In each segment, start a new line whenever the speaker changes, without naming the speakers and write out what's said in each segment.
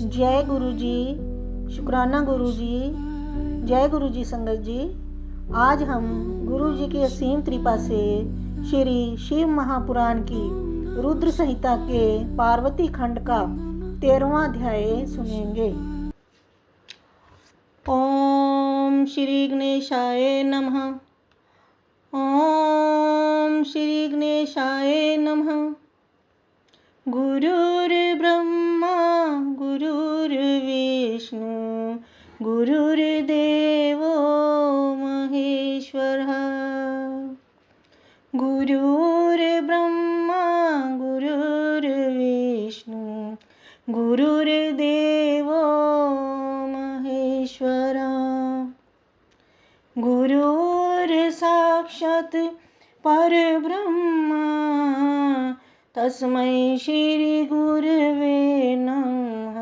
जय गुरु जी, शुक्राना गुरु जी, जय गुरु जी। संगत जी, आज हम गुरु जी की असीम कृपा से श्री शिव महापुराण की रुद्र संहिता के पार्वती खंड का 13वां अध्याय सुनेंगे। ओम श्री गणेशाय नमः। ओम श्री गणेशाय नमः। गुरुर्ब्रह्मा गुरुर्विष्णु गुरुर्देवो महेश्वरः। गुरुर्ब्रह्मा गुरुर्विष्णु गुरुर्देवो महेश्वरः। गुरुर्साक्षात् परब्रह्म तस्मै श्री गुरवे नमः।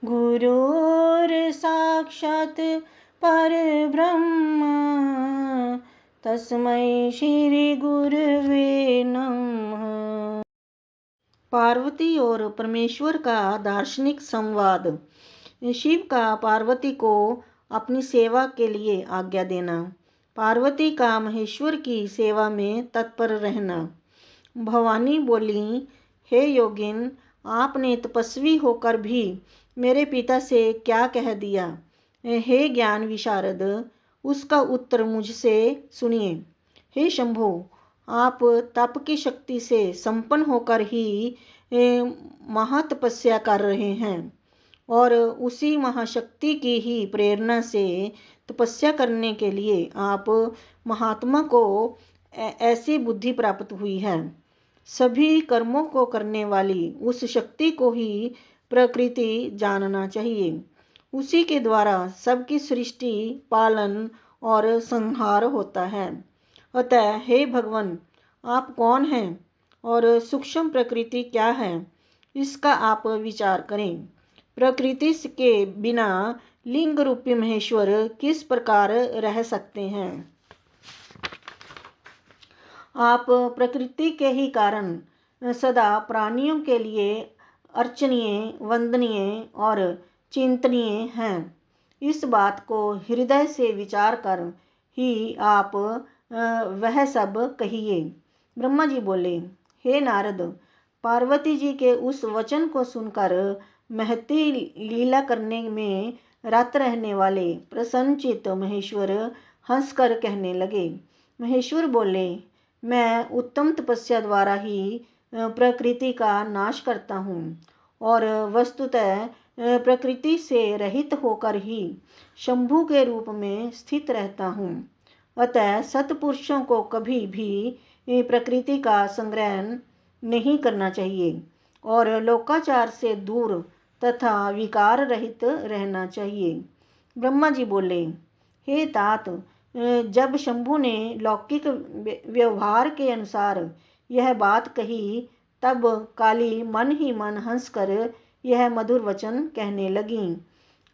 गुरुर्साक्षात् परब्रह्म तस्मै श्री गुरवे नमः। पार्वती और परमेश्वर का दार्शनिक संवाद। शिव का पार्वती को अपनी सेवा के लिए आज्ञा देना, पार्वती का महेश्वर की सेवा में तत्पर रहना। भवानी बोली, हे योगिन, आपने तपस्वी होकर भी मेरे पिता से क्या कह दिया? हे ज्ञान विशारद, उसका उत्तर मुझसे सुनिए। हे शंभो, आप तप की शक्ति से संपन्न होकर ही महातपस्या कर रहे हैं और उसी महाशक्ति की ही प्रेरणा से तपस्या करने के लिए आप महात्मा को ऐसी बुद्धि प्राप्त हुई है। सभी कर्मों को करने वाली उस शक्ति को ही प्रकृति जानना चाहिए। उसी के द्वारा सबकी सृष्टि, पालन और संहार होता है। अतः हे भगवान, आप कौन हैं और सूक्ष्म प्रकृति क्या है, इसका आप विचार करें। प्रकृति के बिना लिंग रूपी महेश्वर किस प्रकार रह सकते हैं? आप प्रकृति के ही कारण सदा प्राणियों के लिए अर्चनीय, वंदनीय और चिंतनीय हैं। इस बात को हृदय से विचार कर ही आप वह सब कहिए। ब्रह्मा जी बोले, हे नारद, पार्वती जी के उस वचन को सुनकर महती लीला करने में रत रहने वाले प्रसन्नचित्त महेश्वर हंसकर कहने लगे। महेश्वर बोले, मैं उत्तम तपस्या द्वारा ही प्रकृति का नाश करता हूँ और वस्तुतः प्रकृति से रहित होकर ही शंभु के रूप में स्थित रहता हूँ। अतः सत्पुरुषों को कभी भी प्रकृति का संग्रहण नहीं करना चाहिए और लोकाचार से दूर तथा विकार रहित रहना चाहिए। ब्रह्मा जी बोले, हे तात, जब शंभु ने लौकिक व्यवहार के अनुसार यह बात कही, तब काली मन ही मन हंसकर यह मधुर वचन कहने लगी।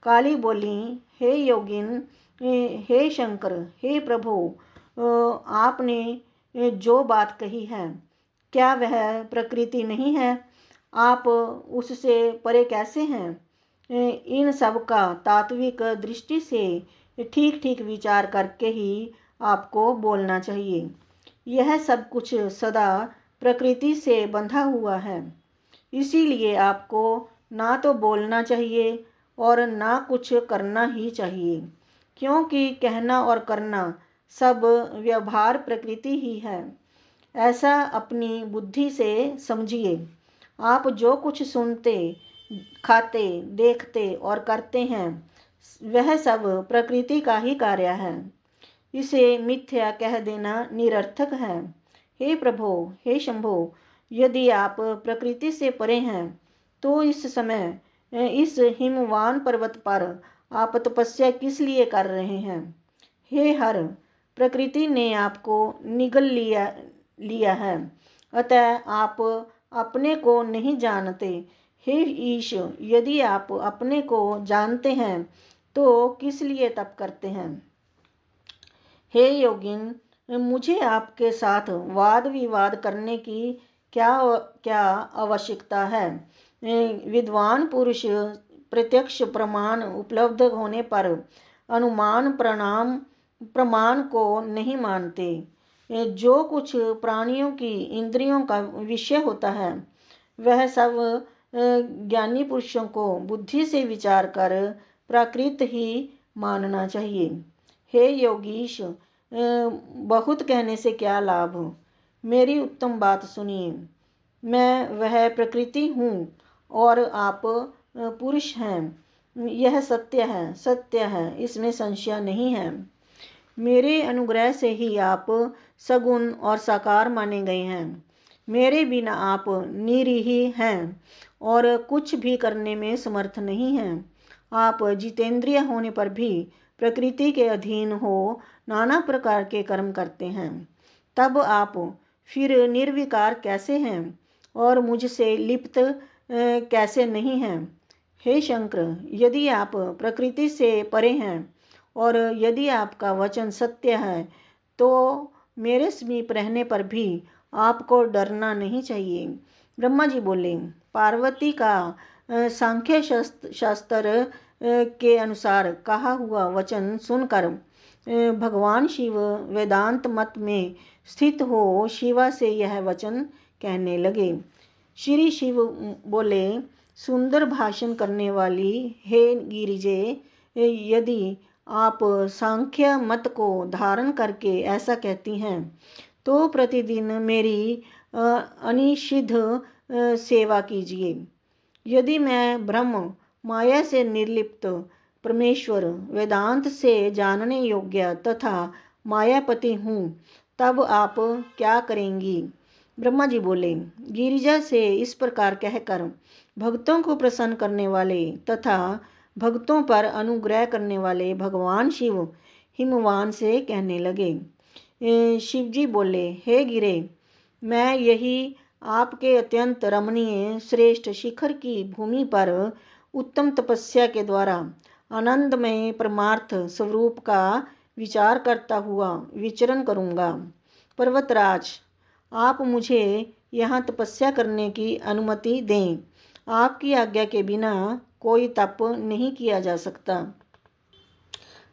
काली बोली, हे योगिन, हे शंकर, हे प्रभु, आपने जो बात कही है, क्या वह प्रकृति नहीं है? आप उससे परे कैसे हैं? इन सब का तात्विक दृष्टि से ठीक ठीक विचार करके ही आपको बोलना चाहिए। यह सब कुछ सदा प्रकृति से बंधा हुआ है, इसीलिए आपको ना तो बोलना चाहिए और ना कुछ करना ही चाहिए, क्योंकि कहना और करना सब व्यवहार प्रकृति ही है। ऐसा अपनी बुद्धि से समझिए। आप जो कुछ सुनते, खाते, देखते और करते हैं, वह सब प्रकृति का ही कार्य है। इसे मिथ्या कह देना निरर्थक है। हे प्रभो, हे शंभो, यदि आप प्रकृति से परे हैं तो इस समय इस हिमवान पर्वत पर आप तपस्या किस लिए कर रहे हैं? हे हर, प्रकृति ने आपको निगल लिया है, अतः आप अपने को नहीं जानते। हे ईश, यदि आप अपने को जानते हैं तो किस लिए तप करते हैं? हे योगिन, मुझे आपके साथ वाद विवाद करने की क्या क्या आवश्यकता है। विद्वान पुरुष प्रत्यक्ष प्रमाण उपलब्ध होने पर अनुमान प्रमाण को नहीं मानते। जो कुछ प्राणियों की इंद्रियों का विषय होता है वह सब ज्ञानी पुरुषों को बुद्धि से विचार कर प्राकृत ही मानना चाहिए। हे योगीश, बहुत कहने से क्या लाभ, मेरी उत्तम बात सुनिए। मैं वह प्रकृति हूँ और आप पुरुष हैं। यह सत्य है, इसमें संशय नहीं है। मेरे अनुग्रह से ही आप सगुण और साकार माने गए हैं। मेरे बिना आप निरीह हैं और कुछ भी करने में समर्थ नहीं हैं। आप जितेंद्रिय होने पर भी प्रकृति के अधीन हो नाना प्रकार के कर्म करते हैं। तब आप फिर निर्विकार कैसे हैं और मुझसे लिप्त कैसे नहीं हैं। हे शंकर, यदि आप प्रकृति से परे हैं और यदि आपका वचन सत्य है तो मेरे समीप रहने पर भी आपको डरना नहीं चाहिए। ब्रह्मा जी बोले, पार्वती का सांख्य शास्त्र के अनुसार कहा हुआ वचन सुनकर भगवान शिव वेदांत मत में स्थित हो शिवा से यह वचन कहने लगे। श्री शिव बोले, सुंदर भाषण करने वाली हे गिरिजे, यदि आप सांख्य मत को धारण करके ऐसा कहती हैं तो प्रतिदिन मेरी अनिषिद्ध सेवा कीजिए। यदि मैं ब्रह्म माया से निर्लिप्त परमेश्वर वेदांत से जानने योग्य तथा मायापति हूँ तब आप क्या करेंगी। ब्रह्मा जी बोले, गिरिजा से इस प्रकार कहकर भक्तों को प्रसन्न करने वाले तथा भक्तों पर अनुग्रह करने वाले भगवान शिव हिमवान से कहने लगे। शिव जी बोले, हे गिरे, मैं यही आपके अत्यंत रमणीय श्रेष्ठ शिखर की भूमि पर उत्तम तपस्या के द्वारा आनंदमय परमार्थ स्वरूप का विचार करता हुआ विचरण करूँगा। पर्वतराज, आप मुझे यहाँ तपस्या करने की अनुमति दें। आपकी आज्ञा के बिना कोई तप नहीं किया जा सकता।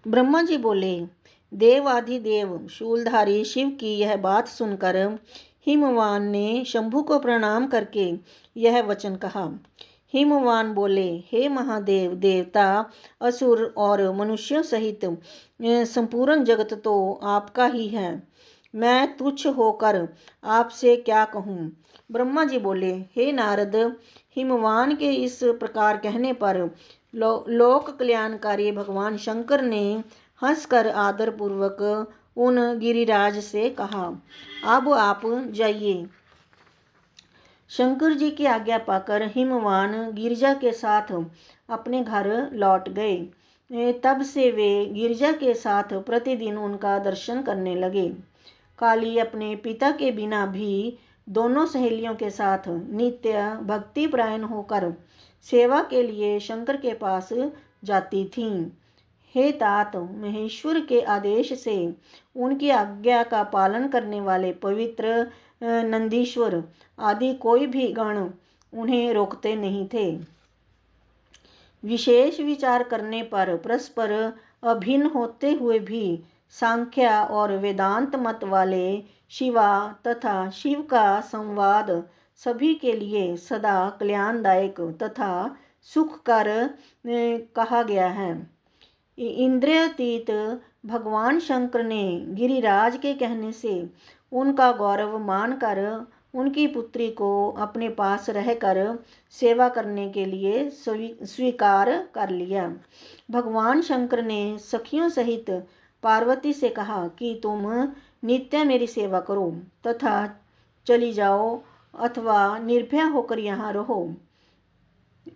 ब्रह्मा जी बोले, देवाधिदेव शूलधारी शिव की यह बात सुनकर हिमवान ने शंभु को प्रणाम करके यह वचन कहा। हिमवान बोले, हे महादेव, देवता असुर और मनुष्यों सहित संपूर्ण जगत तो आपका ही है। मैं तुच्छ होकर आपसे क्या कहूँ। ब्रह्मा जी बोले, हे नारद, हिमवान के इस प्रकार कहने पर लोक कल्याणकारी भगवान शंकर ने हंसकर आदर पूर्वक उन गिरिराज से कहा, अब आप जाइए। शंकर जी की आज्ञा पाकर हिमवान गिरिजा के साथ अपने घर लौट गए। तब से वे गिरिजा के साथ प्रतिदिन उनका दर्शन करने लगे। काली अपने पिता के बिना भी दोनों सहेलियों के साथ नित्य भक्तिपरायण होकर सेवा के लिए शंकर के पास जाती थीं। हे तात, महेश्वर के आदेश से उनकी आज्ञा का पालन करने वाले पवित्र नंदीश्वर आदि कोई भी गण उन्हें रोकते नहीं थे। विशेष विचार करने पर परस्पर अभिन्न होते हुए भी सांख्या और वेदांत मत वाले शिवा तथा शिव का संवाद सभी के लिए सदा कल्याणदायक तथा सुखकर कहा गया है। इंद्रियातीत भगवान शंकर ने गिरिराज के कहने से उनका गौरव मानकर उनकी पुत्री को अपने पास रहकर सेवा करने के लिए स्वीकार कर लिया। भगवान शंकर ने सखियों सहित पार्वती से कहा कि तुम नित्य मेरी सेवा करो तथा चली जाओ अथवा निर्भय होकर यहाँ रहो।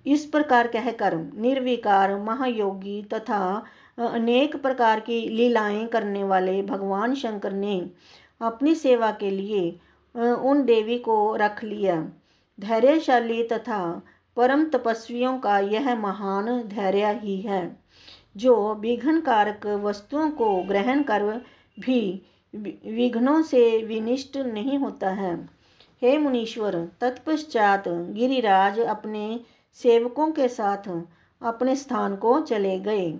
इस प्रकार कहकर निर्विकार महायोगी तथा अनेक प्रकार की लीलाएं करने वाले भगवान शंकर ने अपनी सेवा के लिए उन देवी को रख लिया। धैर्यशाली तथा परम तपस्वियों का यह महान धैर्य ही है जो विघ्न कारक वस्तुओं को ग्रहण कर भी विघ्नों से विनिष्ट नहीं होता है। हे मुनीश्वर, तत्पश्चात गिरिराज अपने सेवकों के साथ अपने स्थान को चले गए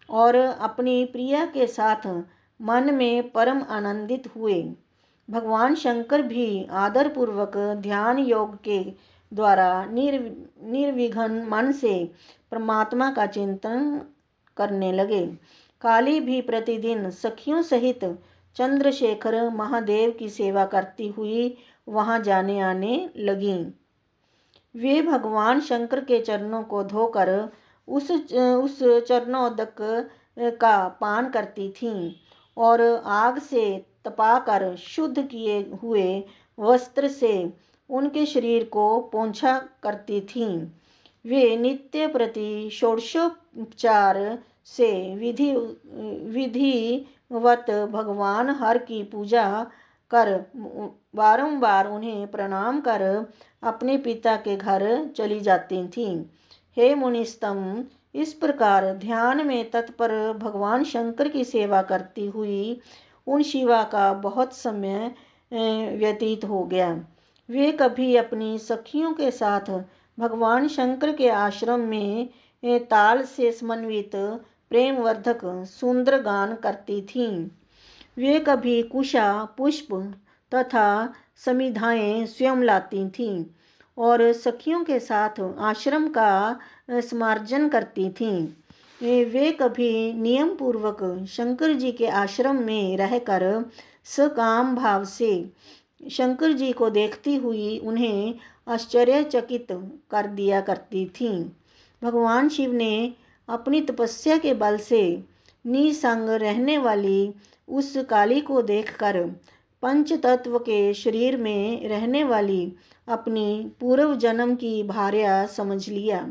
और अपनी प्रिया के साथ मन में परम आनंदित हुए। भगवान शंकर भी आदर पूर्वक ध्यान योग के द्वारा निर्विघ्न मन से परमात्मा का चिंतन करने लगे। काली भी प्रतिदिन सखियों सहित चंद्रशेखर महादेव की सेवा करती हुई वहां जाने आने लगी। वे भगवान शंकर के चरणों को धोकर उस चरणोदक का पान करती थीं और आग से तपाकर शुद्ध किए हुए वस्त्र से उनके शरीर को पोंछा करती थीं। वे नित्य प्रति षोडशोपचार से विधिवत भगवान हर की पूजा कर बारंबार उन्हें प्रणाम कर अपने पिता के घर चली जाती थीं। हे मुनिस्तम, इस प्रकार ध्यान में तत्पर भगवान शंकर की सेवा करती हुई उन शिवा का बहुत समय व्यतीत हो गया। वे कभी अपनी सखियों के साथ भगवान शंकर के आश्रम में ताल से समन्वित प्रेमवर्धक सुंदर गान करती थीं। वे कभी कुशा, पुष्प तथा समिधाएं स्वयं लाती थीं और सखियों के साथ आश्रम का समार्जन करती थीं। वे कभी नियम पूर्वक शंकर जी के आश्रम में रहकर सकाम भाव से शंकर जी को देखती हुई उन्हें आश्चर्यचकित कर दिया करती थीं। भगवान शिव ने अपनी तपस्या के बल से निसंग रहने वाली उस काली को देखकर पंच तत्व के शरीर में रहने वाली अपनी पूर्व जन्म की भार्या समझ लिया।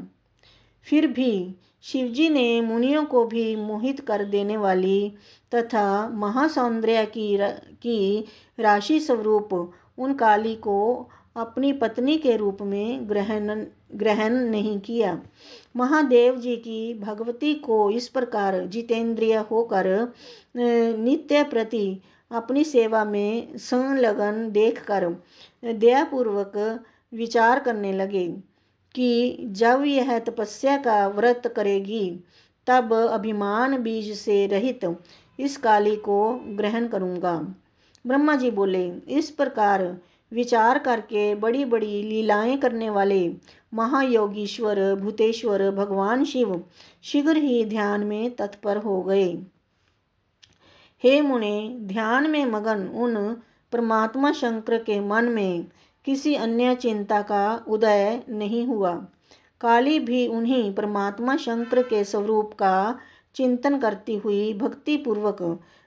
फिर भी शिवजी ने मुनियों को भी मोहित कर देने वाली तथा महासौंदर्य की राशि स्वरूप उन काली को अपनी पत्नी के रूप में ग्रहण नहीं किया। महादेव जी की भगवती को इस प्रकार जितेंद्रिय होकर नित्य प्रति अपनी सेवा में संलग्न देखकर दयापूर्वक विचार करने लगे कि जब यह तपस्या का व्रत करेगी तब अभिमान बीज से रहित इस काली को ग्रहण करूंगा। ब्रह्मा जी बोले, इस प्रकार विचार करके बड़ी बड़ी लीलाएं करने वाले महायोगीश्वर भूतेश्वर भगवान शिव शीघ्र ही ध्यान में तत्पर हो गए। हे मुने, ध्यान में मगन उन परमात्मा शंकर के मन में किसी अन्य चिंता का उदय नहीं हुआ। काली भी उन्हीं परमात्मा शंकर के स्वरूप का चिंतन करती हुई भक्ति पूर्वक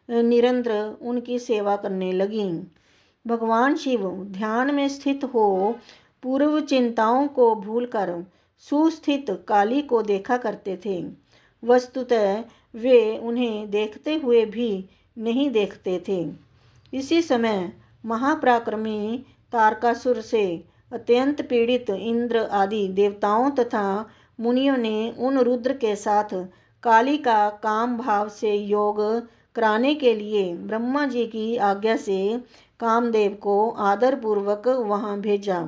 निरंतर उनकी सेवा करने लगी। भगवान शिव ध्यान में स्थित हो पूर्व चिंताओं को भूलकर सुस्थित काली को देखा करते थे। वस्तुतः वे उन्हें देखते हुए भी नहीं देखते थे। इसी समय महापराक्रमी तारकासुर से अत्यंत पीड़ित इंद्र आदि देवताओं तथा मुनियों ने उन रुद्र के साथ काली का काम भाव से योग कराने के लिए ब्रह्मा जी की आज्ञा से कामदेव को आदर पूर्वक वहां भेजा।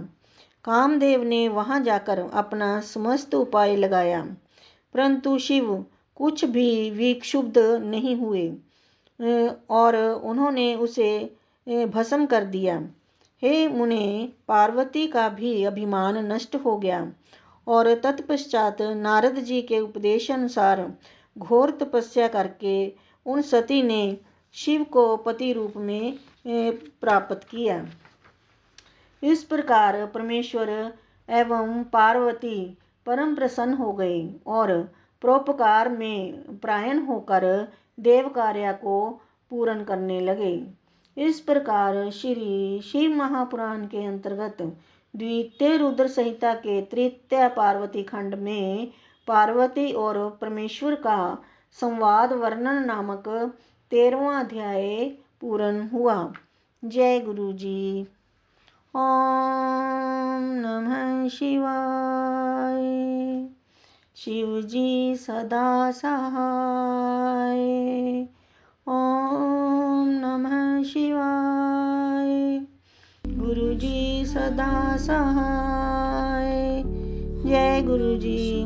कामदेव ने वहां जाकर अपना समस्त उपाय लगाया, परंतु शिव कुछ भी विक्षुब्ध नहीं हुए और उन्होंने उसे भस्म कर दिया। हे मुने, पार्वती का भी अभिमान नष्ट हो गया और तत्पश्चात नारद जी के उपदेशानुसार घोर तपस्या करके उन सती ने शिव को पति रूप में प्राप्त किया। इस प्रकार परमेश्वर एवं पार्वती परम प्रसन्न हो गए और परोपकार में प्रायण होकर देव कार्य को पूर्ण करने लगे। इस प्रकार श्री शिव महापुराण के अंतर्गत द्वितीय रुद्र संहिता के तृतीय पार्वती खंड में पार्वती और परमेश्वर का संवाद वर्णन नामक 13वां अध्याय पूर्ण हुआ। जय गुरु जी। ओम नमः शिवाय। शिव जी सदा सहाय। ओम नमः शिवाय। गुरु जी सदा सहाय। जय गुरु जी।